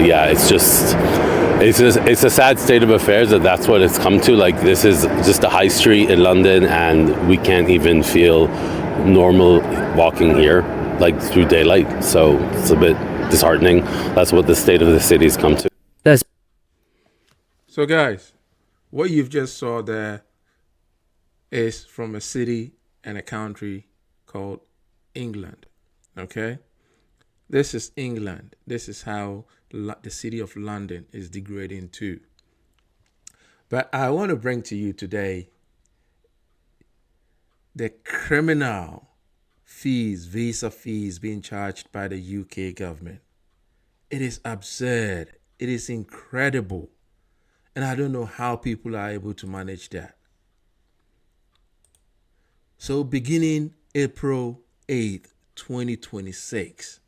yeah, it's a sad state of affairs that's what it's come to. Like, this is just a high street in London, and we can't even feel normal walking here, like through daylight. So it's a bit disheartening. That's what the state of the city's come to. So guys, what you've just saw there is from a city and a country called England. Okay? This is England. This is how the city of London is degrading too. But I want to bring to you today the criminal fees, visa fees being charged by the UK government. It is absurd. It is incredible. And I don't know how people are able to manage that. So beginning April 8th, 2026,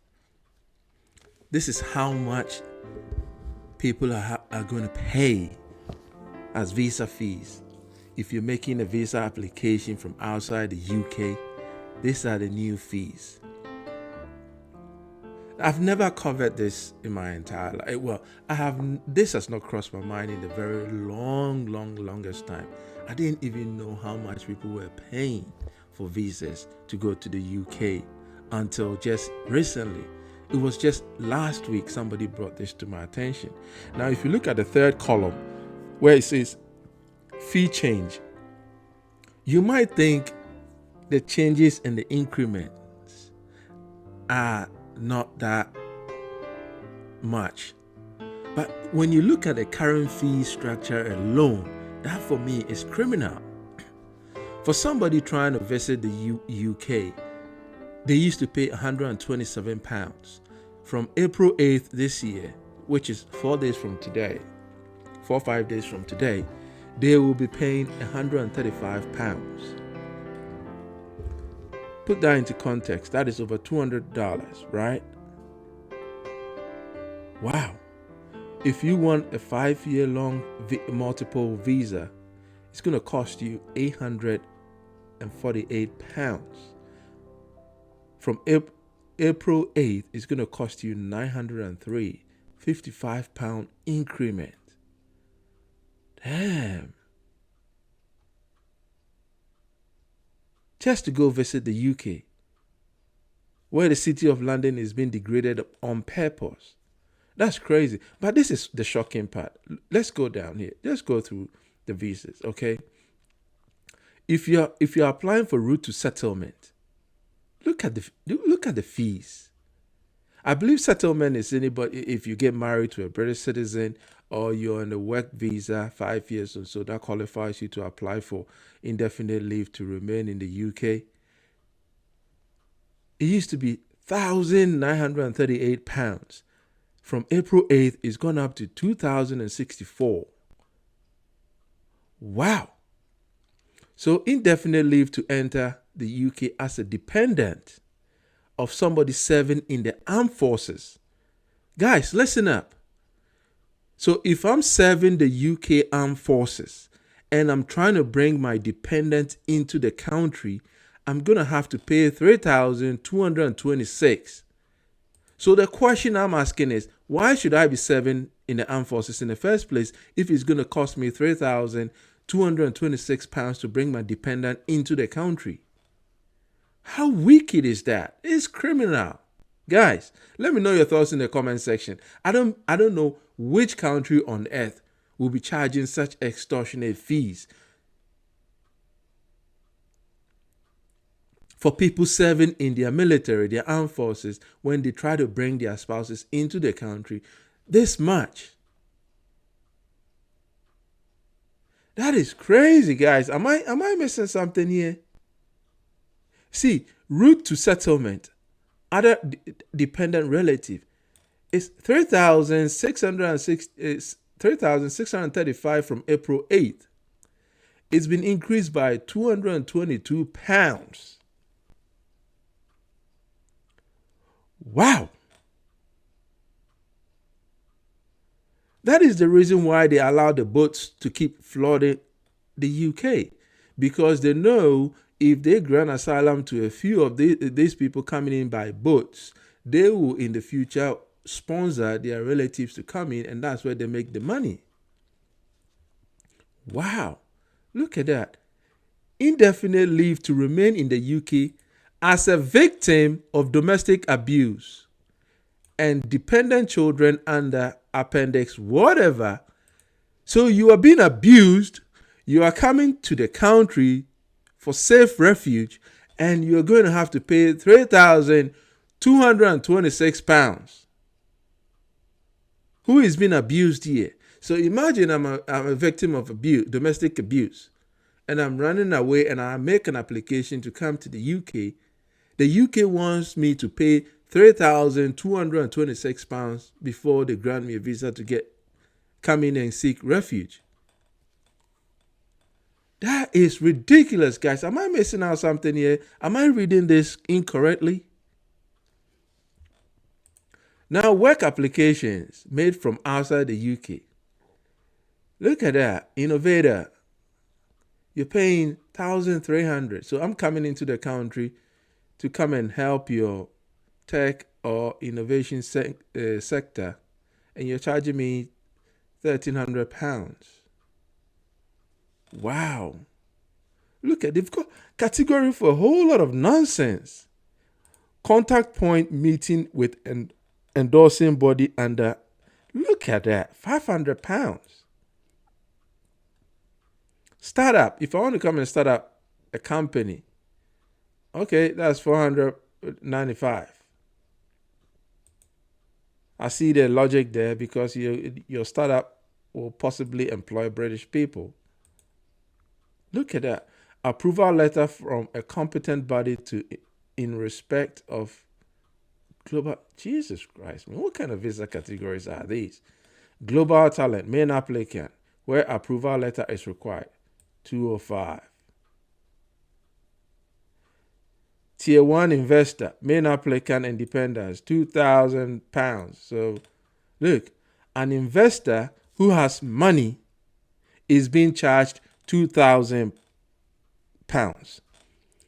this is how much people are going to pay as visa fees. If you're making a visa application from outside the UK, these are the new fees. I've never covered this in my entire life. Well, this has not crossed my mind in the very longest time. I didn't even know how much people were paying for visas to go to the UK until just recently. It was just last week somebody brought this to my attention. Now, if you look at the third column where it says fee change, you might think the changes and the increments are not that much. But when you look at the current fee structure alone, that for me is criminal. For somebody trying to visit the UK, they used to pay £127. From April 8th this year, which is 4 or 5 days from today, they will be paying £135. Put that into context. That is over $200, right? Wow. If you want a 5-year-long multiple visa, it's going to cost you £848. From April 8th, it's going to cost you £903, £55 increment. Damn. Just to go visit the UK, where the city of London is being degraded on purpose. That's crazy. But this is the shocking part. Let's go down here. Let's go through the visas, okay? If you're applying for route to settlement, look at the fees. I believe settlement is anybody if you get married to a British citizen or you're on a work visa 5 years or so, that qualifies you to apply for indefinite leave to remain in the UK. It used to be £1,938. From April 8th, it's gone up to £2,064. Wow. So indefinite leave to enter the UK as a dependent of somebody serving in the armed forces. Guys, listen up. So if I'm serving the UK armed forces and I'm trying to bring my dependent into the country, I'm going to have to pay $3,226. So the question I'm asking is, why should I be serving in the armed forces in the first place if it's going to cost me £3,226 to bring my dependent into the country? How wicked is that? It's criminal. Guys, let me know your thoughts in the comment section. I don't know which country on earth will be charging such extortionate fees for people serving in their military, their armed forces, when they try to bring their spouses into the country this much. That is crazy, guys. Am I missing something here? See, route to settlement, other dependent relative, is $3,635 from April 8th. It's been increased by £222. Wow. That is the reason why they allow the boats to keep flooding the UK, because they know if they grant asylum to a few of these people coming in by boats, they will in the future sponsor their relatives to come in, and that's where they make the money. Wow, look at that. Indefinite leave to remain in the UK as a victim of domestic abuse and dependent children under appendix whatever. So you are being abused, you are coming to the country for safe refuge, and you're going to have to pay £3,226. Who is being abused here? So imagine I'm a victim of abuse, domestic abuse, and I'm running away and I make an application to come to the UK. The UK wants me to pay £3,226 before they grant me a visa to come in and seek refuge. That is ridiculous, guys. Am I missing out something here? Am I reading this incorrectly? Now, work applications made from outside the UK. Look at that. Innovator. You're paying $1,300. So I'm coming into the country to come and help your tech or innovation sector, and you're charging me £1,300. Wow. Look at, they've got category for a whole lot of nonsense. Contact point meeting with an endorsing body under, look at that, £500. Startup, if I want to come and start up a company, okay, that's $495. I see the logic there because your startup will possibly employ British people. Look at that. Approval letter from a competent body in respect of global. Jesus Christ, man, what kind of visa categories are these? Global talent, main applicant, where approval letter is required, $205. Tier 1 investor, main applicant independence, £2,000. So, look, an investor who has money is being charged £2,000.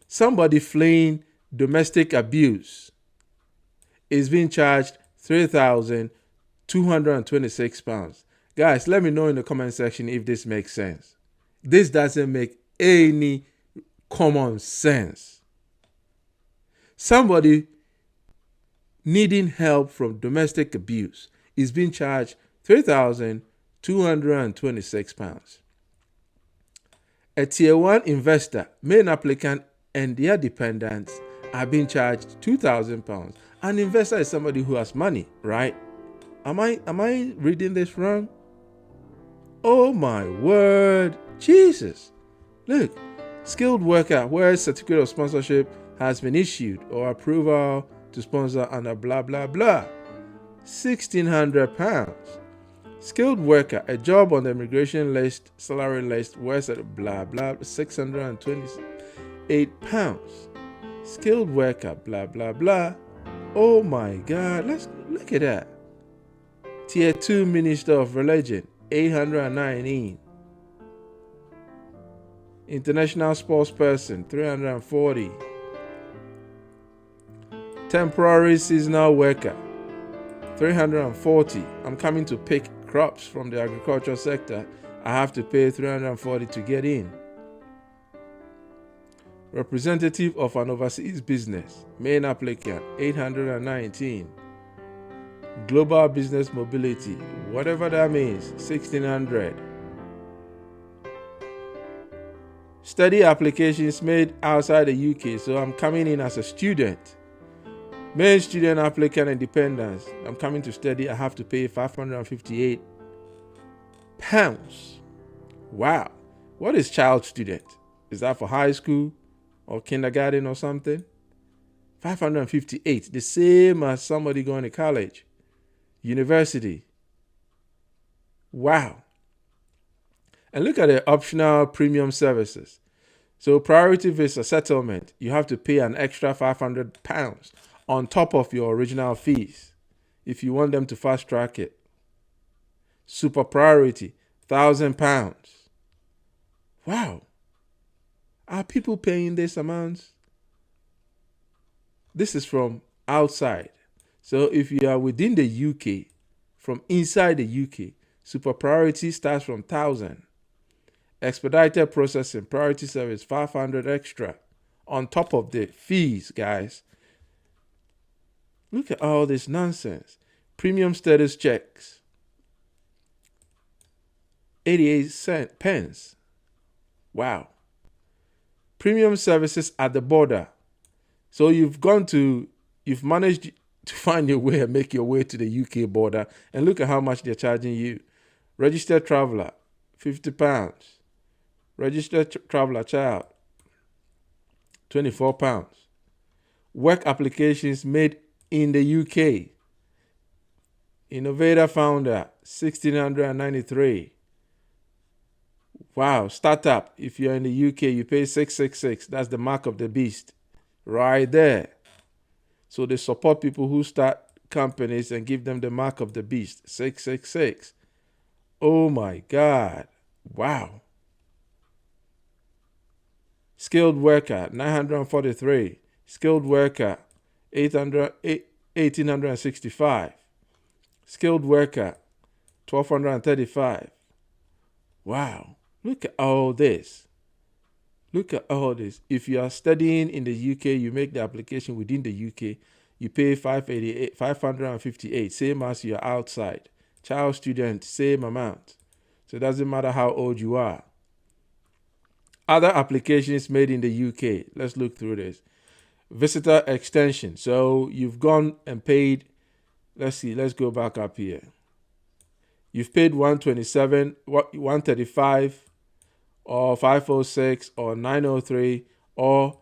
Somebody fleeing domestic abuse is being charged £3,226. Guys, let me know in the comment section if this makes sense. This doesn't make any common sense. Somebody needing help from domestic abuse is being charged £3,226. A tier 1 investor, main applicant, and their dependents are being charged £2,000. An investor is somebody who has money, right? Am I reading this wrong? Oh my word, Jesus! Look, skilled worker, where certificate of sponsorship has been issued or approval to sponsor under blah blah blah, £1,600. Skilled worker, a job on the immigration list, salary list, where's at blah blah, £628. Skilled worker, blah blah blah. Oh my God, let's look at that. Tier 2 minister of religion, 819. International spokesperson, 340. Temporary seasonal worker, 340. I'm coming to pick crops from the agricultural sector. I have to pay 340 to get in. Representative of an overseas business, main applicant, 819. Global business mobility, whatever that means, 1,600. Study applications made outside the UK, so I'm coming in as a student. Main student applicant independence, I'm coming to study, I have to pay £558. Wow. What is child student? Is that for high school or kindergarten or something? 558, the same as somebody going to college, university. Wow. And look at the optional premium services. So priority visa settlement, you have to pay an extra £500 on top of your original fees if you want them to fast track it. Super priority, £1,000. Wow. Are people paying this amount? This is from outside. So if you are within the UK, from inside the UK, super priority starts from 1,000. Expedited processing, priority service, 500 extra on top of the fees, guys. Look at all this nonsense. Premium status checks, 88 pence. Wow. Premium services at the border. So you've managed to find your way and make your way to the UK border, and look at how much they're charging you. Registered traveler, £50. Registered traveler child, £24. Work applications made in the UK. Innovator founder, 1,693. Wow. Startup, if you're in the UK, you pay 666. That's the mark of the beast right there. So they support people who start companies and give them the mark of the beast, 666. Oh my God. Wow. Skilled worker, 943. Skilled worker, 1,865. Skilled worker, 1,235. Wow. Look at all this. Look at all this. If you are studying in the UK, you make the application within the UK, you pay 558, same as you're outside. Child student, same amount. So it doesn't matter how old you are. Other applications made in the UK. Let's look through this. Visitor extension. So you've gone and paid. Let's see. Let's go back up here. You've paid 127, 135, or 506, or 903, or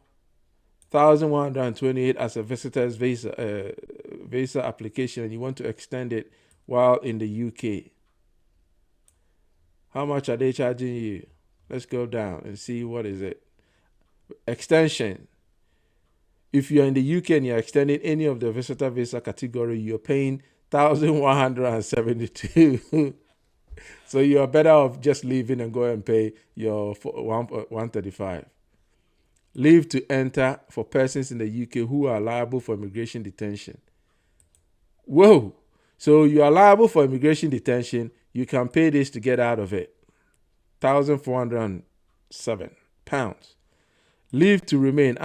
1,128 as a visitor's visa application, and you want to extend it while in the UK. How much are they charging you? Let's go down and see what is it. Extension. If you're in the UK and you're extending any of the visitor visa category, you're paying 1,172. So you're better off just leaving and go and pay your 135. Leave to enter for persons in the UK who are liable for immigration detention. Whoa! So you are liable for immigration detention. You can pay this to get out of it. £1,407. Leave to remain,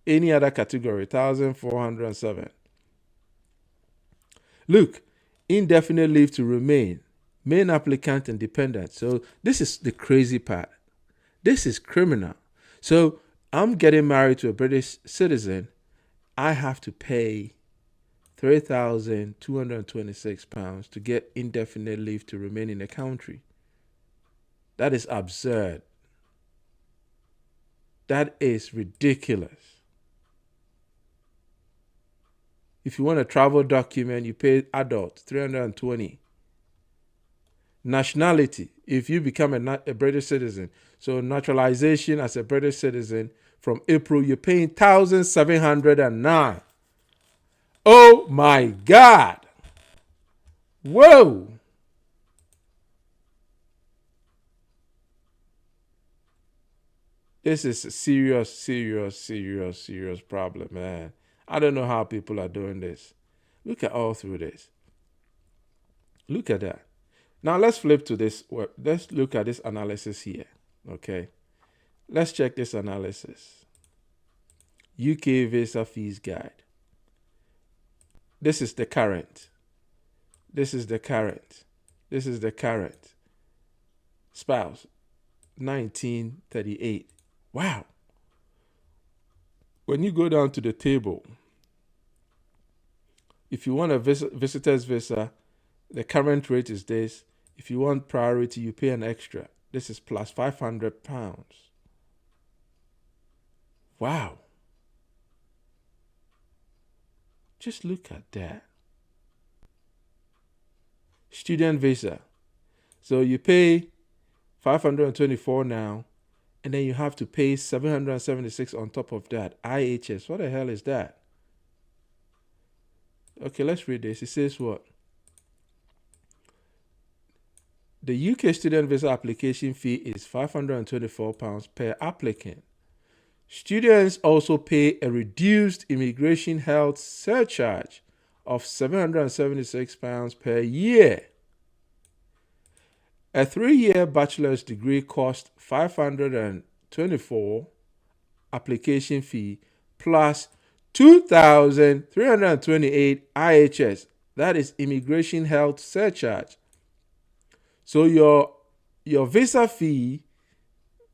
any other category, 1,407. Look, indefinite leave to remain, main applicant and dependent. So this is the crazy part. This is criminal. So I'm getting married to a British citizen. I have to pay £3,226 to get indefinite leave to remain in the country. That is absurd. That is ridiculous. If you want a travel document, you pay adult $320. Nationality, if you become a British citizen, so naturalization as a British citizen, from April, you're paying $1,709. Oh my God. Whoa. This is a serious problem, man. I don't know how people are doing this. Look at all through this. Look at that. Now let's flip to this. Let's look at this analysis here. Okay. Let's check this analysis. UK Visa Fees Guide. This is the current. This is the current. This is the current. Spouse, 1938. Wow. When you go down to the table, if you want a visitor's visa, the current rate is this. If you want priority, you pay an extra. This is plus £500. Wow. Just look at that. Student visa. So you pay $524 now, and then you have to pay $776 on top of that. IHS. What the hell is that? Okay, let's read this. It says what? The UK student visa application fee is £524 per applicant. Students also pay a reduced immigration health surcharge of £776 per year. A 3-year bachelor's degree costs $524 application fee plus 2,328 IHS. That is immigration health surcharge. So your visa fee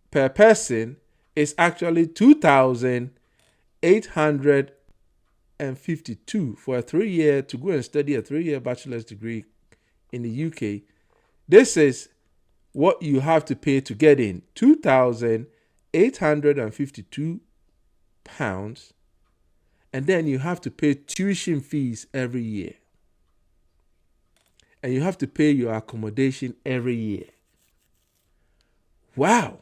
per person is actually 2,852 for a 3-year to go and study a 3-year bachelor's degree in the UK. This is what you have to pay to get in, £2,852, and then you have to pay tuition fees every year. And you have to pay your accommodation every year. Wow.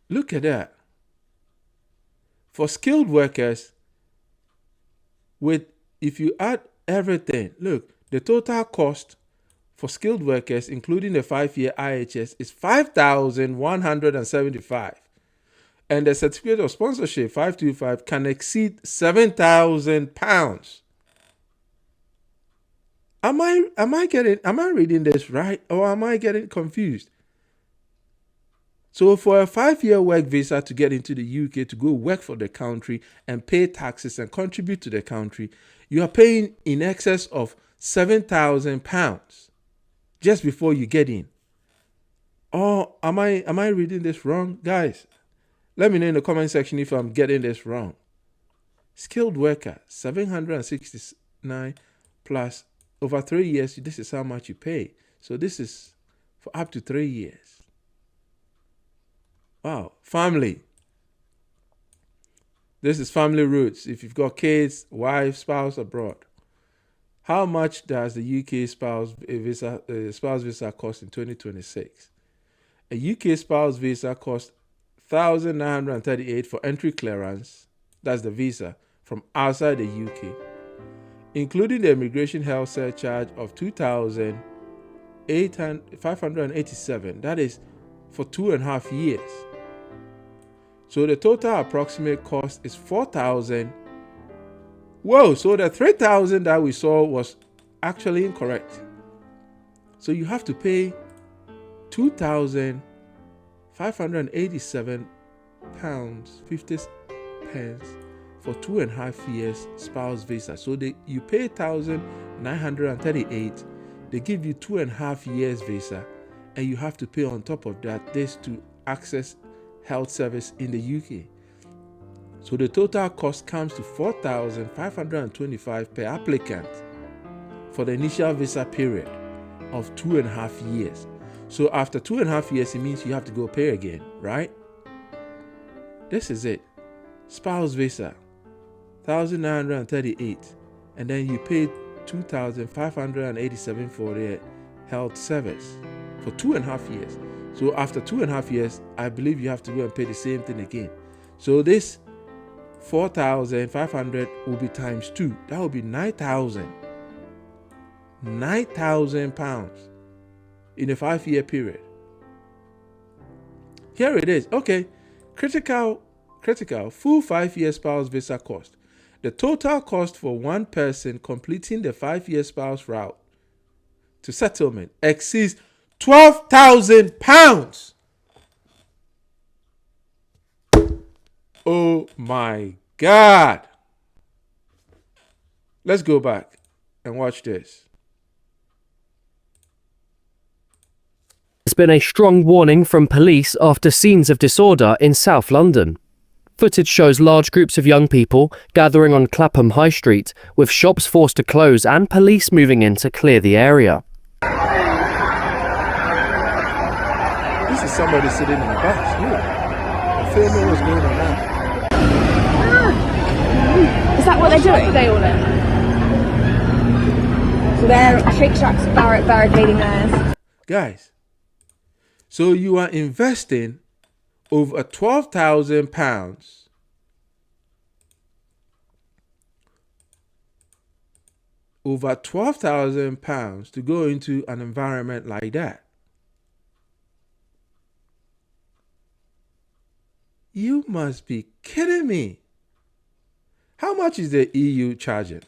Look at that. For skilled workers, if you add everything, look, the total cost for skilled workers, including the 5-year IHS, is $5,175. And the certificate of sponsorship, 525, can exceed £7,000. Am I reading this right, or am I getting confused? So for a 5-year work visa to get into the UK, to go work for the country and pay taxes and contribute to the country, you are paying in excess of £7,000 just before you get in. Or am I reading this wrong? Guys, let me know in the comment section if I'm getting this wrong. Skilled worker, 769 plus over 3 years, this is how much you pay. So this is for up to 3 years. Wow. Family. This is family roots. If you've got kids, wife, spouse abroad. How much does the UK spouse visa cost in 2026? A UK spouse visa costs $1,938 for entry clearance. That's the visa from outside the UK, including the immigration health surcharge of $2,587. That is for 2.5 years. So the total approximate cost is $4,000. Whoa, so the $3,000 that we saw was actually incorrect. So you have to pay £2,587.50 for 2.5 years spouse visa. So you pay $1,938. They give you 2.5 years visa, and you have to pay on top of that this to access health service in the UK. So the total cost comes to $4,525 per applicant for the initial visa period of 2.5 years. So after 2.5 years, it means you have to go pay again, right? This is it. Spouse visa, $1,938, and then you pay $2,587 for the health service for 2.5 years. So after 2.5 years, I believe you have to go and pay the same thing again. So this 4,500 will be times 2. That will be 9,000. £9,000 in a 5-year period. Here it is. Okay, critical full 5-year spouse visa cost. The total cost for one person completing the 5-year spouse route to settlement exceeds £12,000. Oh my God. Let's go back and watch this. There's been a strong warning from police after scenes of disorder in South London. Footage shows large groups of young people gathering on Clapham High Street, with shops forced to close and police moving in to clear the area. This is somebody sitting in the bus. Look, they're filming what's going on now. Is that what they're doing? They all in. So they're Shake Shack's barricading theirs. Guys, so you are investing over £12,000 to go into an environment like that. You must be kidding me. How much is the EU charging?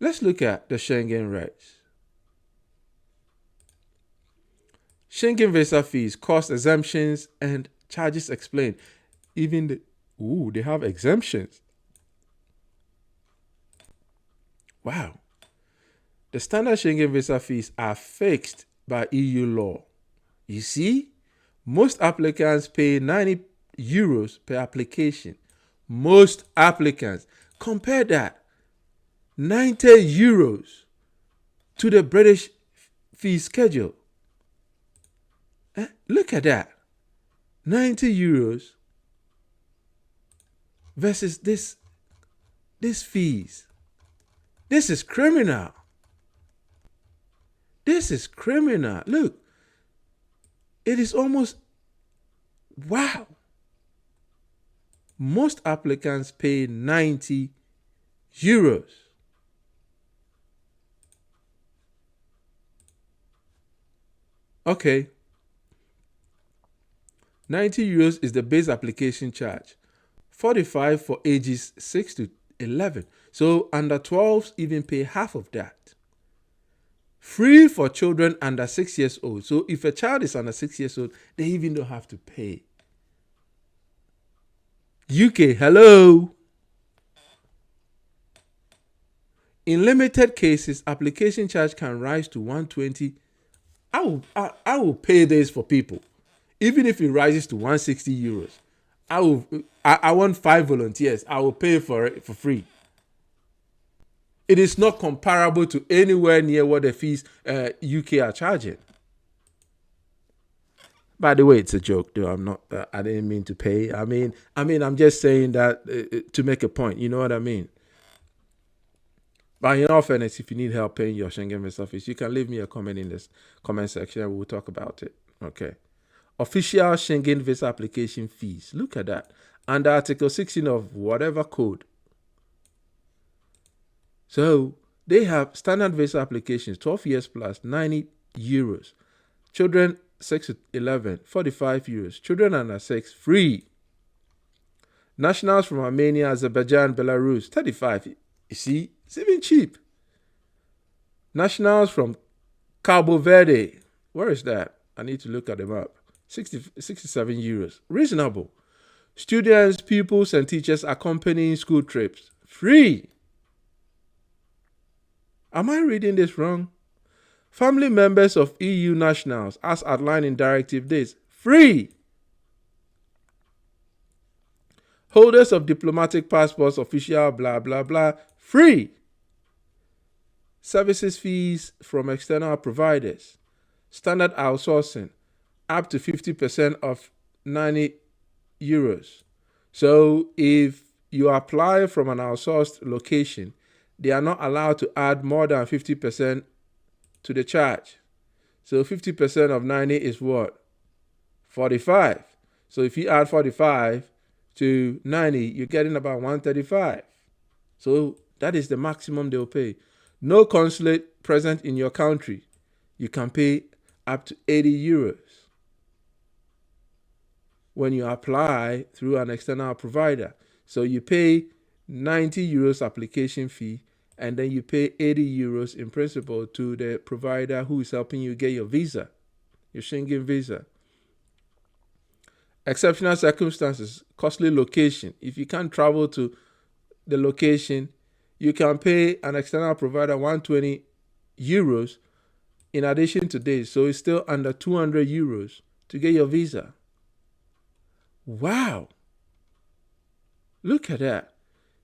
Let's look at the Schengen rates. Schengen visa fees, cost exemptions, and charges explained. Even they have exemptions. Wow. The standard Schengen visa fees are fixed by EU law. You see, most applicants pay 90 euros per application. Most applicants. Compare that. 90 euros to the British fee schedule. Look at that. 90 euros versus this fees. This is criminal. This is criminal. Look. It is almost, wow. Most applicants pay 90 euros. Okay. 90 euros is the base application charge. 45 for ages 6 to 11. So under 12s even pay half of that. Free for children under 6 years old. So if a child is under 6 years old, they even don't have to pay. UK, hello. In limited cases, application charge can rise to 120. I will pay this for people. Even if it rises to 160 euros. I want 5 volunteers. I will pay for it for free. It is not comparable to anywhere near what the fees UK are charging. By the way, it's a joke, though. I'm not. I didn't mean to pay. I mean, I'm just saying that to make a point. You know what I mean? But in all fairness, if you need help paying your Schengen visa fees, you can leave me a comment in this comment section, and we'll talk about it. Okay. Official Schengen visa application fees. Look at that. Under Article 16 of whatever code. So they have standard visa applications, 12 years plus, 90 euros. Children 6 to 11, 45 euros. Children under 6, free. Nationals from Armenia, Azerbaijan, Belarus, 35. You see, it's even cheap. Nationals from Cabo Verde, where is that? I need to look at the map. 67 euros. Reasonable. Students, pupils, and teachers accompanying school trips, free. Am I reading this wrong? Family members of EU nationals, as outlined in Directive this, free. Holders of diplomatic passports, official, blah, blah, blah, free. Services fees from external providers. Standard outsourcing, up to 50% of 90 euros. So if you apply from an outsourced location, they are not allowed to add more than 50% to the charge. So 50% of 90 is what? 45. So if you add 45 to 90, you're getting about 135. So that is the maximum they'll pay. No consulate present in your country, you can pay up to 80 euros when you apply through an external provider. So you pay 90 euros application fee, and then you pay 80 euros in principle to the provider who is helping you get your visa, your Schengen visa. Exceptional circumstances, costly location. If you can't travel to the location, you can pay an external provider 120 euros in addition to this. So it's still under 200 euros to get your visa. Wow. Look at that.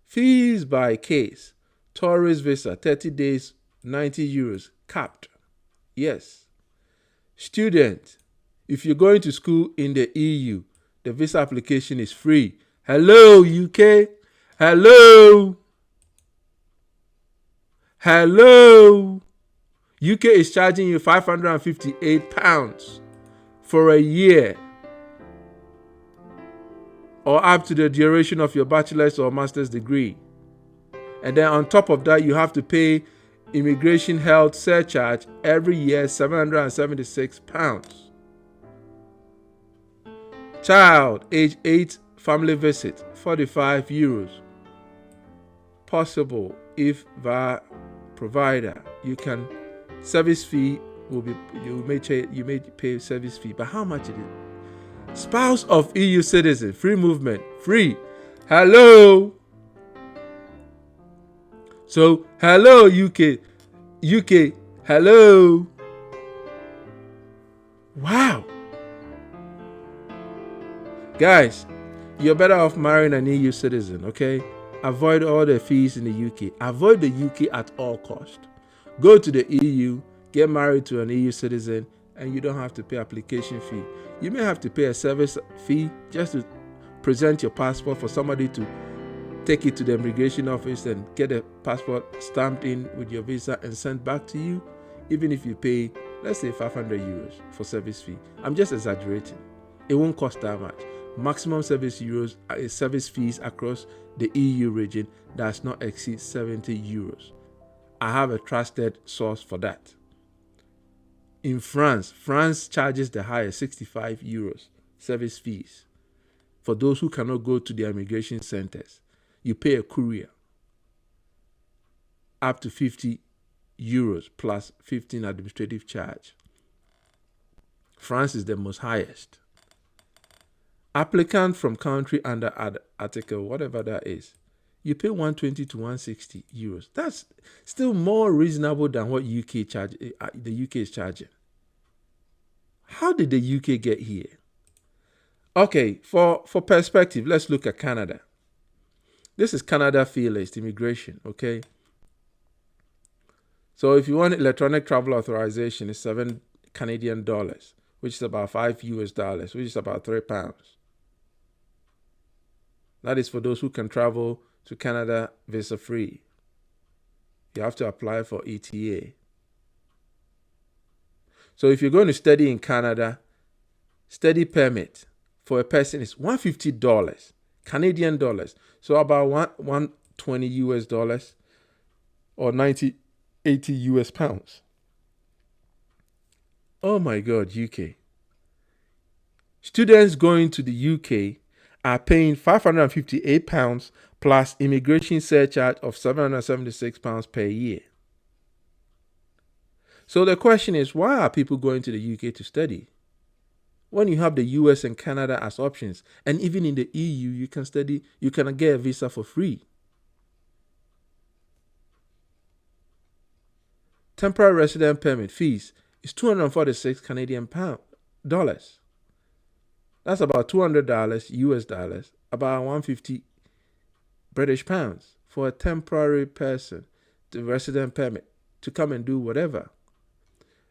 Fees by case. Tourist visa, 30 days, 90 euros, capped. Yes. Student, if you're going to school in the EU, the visa application is free. Hello, UK. Hello. Hello. UK is charging you £558 for a year, or up to the duration of your bachelor's or master's degree. And then on top of that, you have to pay immigration health surcharge every year, £776. Child, age 8 family visit, 45 euros. Possible if via provider. You can, service fee will be, you may pay service fee, but how much it is? Spouse of EU citizen, free movement, free. Hello. So, hello UK, hello. Wow. Guys, you're better off marrying an EU citizen, okay? Avoid all the fees in the UK. Avoid the UK at all cost. Go to the EU, get married to an EU citizen, and you don't have to pay application fee. You may have to pay a service fee just to present your passport for somebody to take it to the immigration office and get a passport stamped in with your visa and sent back to you, even if you pay, let's say, 500 euros for service fee. I'm just exaggerating. It won't cost that much. Maximum service fees across the EU region does not exceed 70 euros. I have a trusted source for that. In France charges the highest 65 euros service fees for those who cannot go to the immigration centers. You pay a courier up to 50 euros plus 15 administrative charge. France is the most highest. Applicant from country under article, whatever that is, you pay 120 to 160 euros. That's still more reasonable than what the UK is charging. How did the UK get here? Okay, for perspective, let's look at Canada. This is Canada fee list, immigration, okay? So if you want electronic travel authorization, it's 7 Canadian dollars, which is about 5 US dollars, which is about £3. That is for those who can travel to Canada visa free. You have to apply for ETA. So if you're going to study in Canada, study permit for a person is $150 Canadian dollars. So about 120 US dollars or 80 US pounds. Oh my God, UK. Students going to the UK are paying £558 plus immigration surcharge of £776 per year. So the question is, why are people going to the UK to study? When you have the US and Canada as options, and even in the EU, you can get a visa for free. Temporary resident permit fees is 246 Canadian dollars. That's about $200 US dollars, about 150 British pounds for a temporary person, the resident permit, to come and do whatever.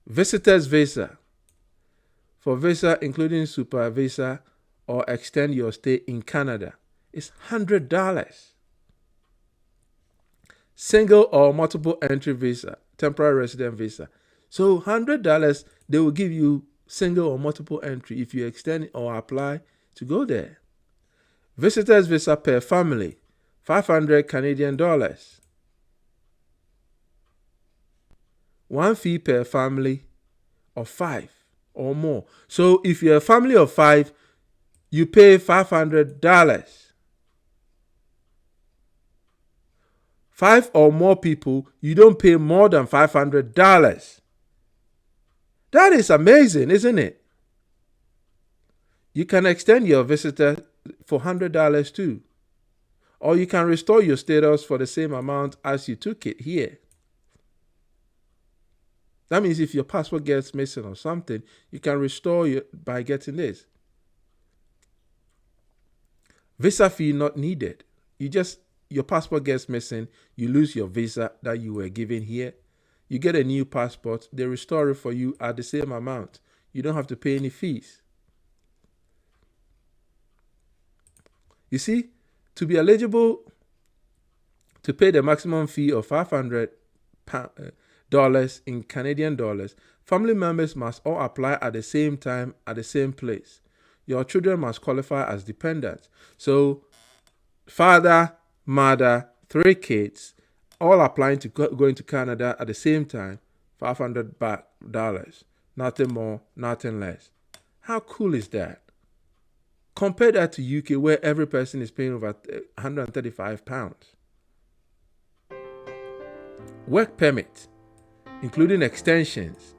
Visitor's visa. For visa including super visa or extend your stay in Canada, is $100. Single or multiple entry visa, temporary resident visa. So $100, they will give you single or multiple entry if you extend or apply to go there. Visitor's visa per family, 500 Canadian dollars. One fee per family of 5 or more. So if you're a family of 5, you pay $500. 5 or more people, you don't pay more than $500. That is amazing, isn't it? You can extend your visitor for $100 too. Or you can restore your status for the same amount as you took it here. That means if your passport gets missing or something, you can restore it by getting this. Visa fee not needed. Your passport gets missing, you lose your visa that you were given here. You get a new passport, they restore it for you at the same amount. You don't have to pay any fees. You see, to be eligible to pay the maximum fee of $500 in Canadian dollars, family members must all apply at the same time at the same place. Your children must qualify as dependents. So, father, mother, 3 kids, all applying to going to Canada at the same time, $500. Nothing more, nothing less. How cool is that? Compare that to UK, where every person is paying over £135. Work permit, including extensions,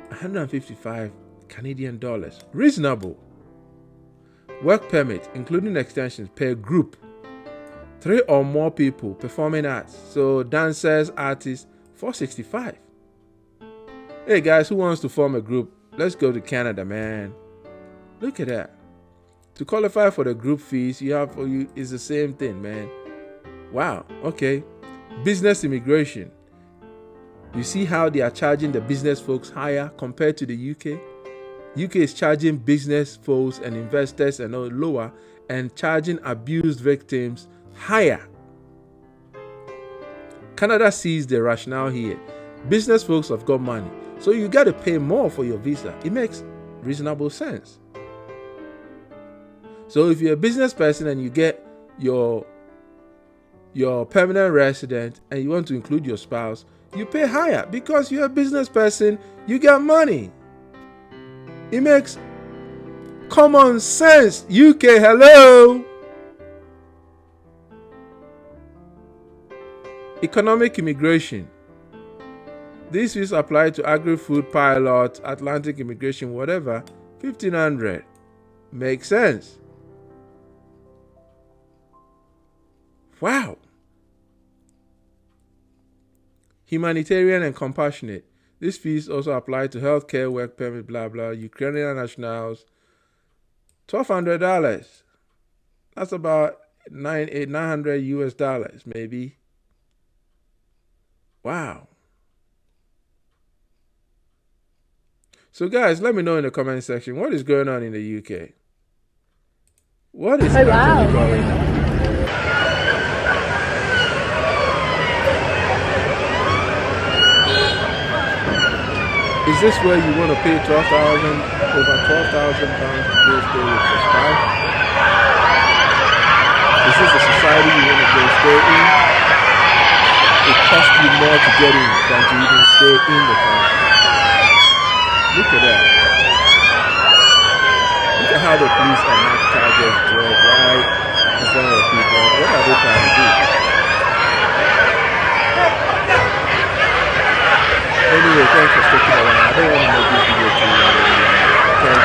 155 Canadian dollars. Reasonable. Work permit, including extensions per group, 3 or more people performing arts. So dancers, artists, 465. Hey guys, who wants to form a group? Let's go to Canada, man. Look at that. To qualify for the group fees, is the same thing, man. Wow. Okay. Business immigration. You see how they are charging the business folks higher compared to the UK? UK is charging business folks and investors and all lower, and charging abused victims higher. Canada sees the rationale here. Business folks have got money, so you got to pay more for your visa. It makes reasonable sense. So if you're a business person and you get your permanent resident and you want to include your spouse, you pay higher because you're a business person, you got money. It makes common sense. UK, hello. Economic immigration. These fees apply to agri-food pilot, Atlantic immigration, whatever. 1,500. Makes sense. Wow. Humanitarian and compassionate. These fees also apply to healthcare, work permit, blah, blah, Ukrainian nationals. $1,200. That's about $900 US, maybe. Wow. So guys, let me know in the comment section, what is going on in the UK? What is actually going on? Is this where you want to pay over £12,000 to go stay with your spouse? Is this a society you want to go stay in? It costs you more to get in than to even stay in the country. Look at that. Look at how the police and not charges drug right in front of people. What are they trying to do? Anyway, thanks for sticking around. I don't want to make this video too long. Okay?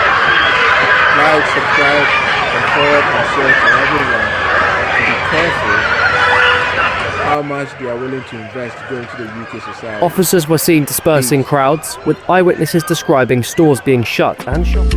Like, subscribe, and forward and share to everyone. And be careful how much they are willing to invest to go into the UK society. Officers were seen dispersing crowds, with eyewitnesses describing stores being shut and shot.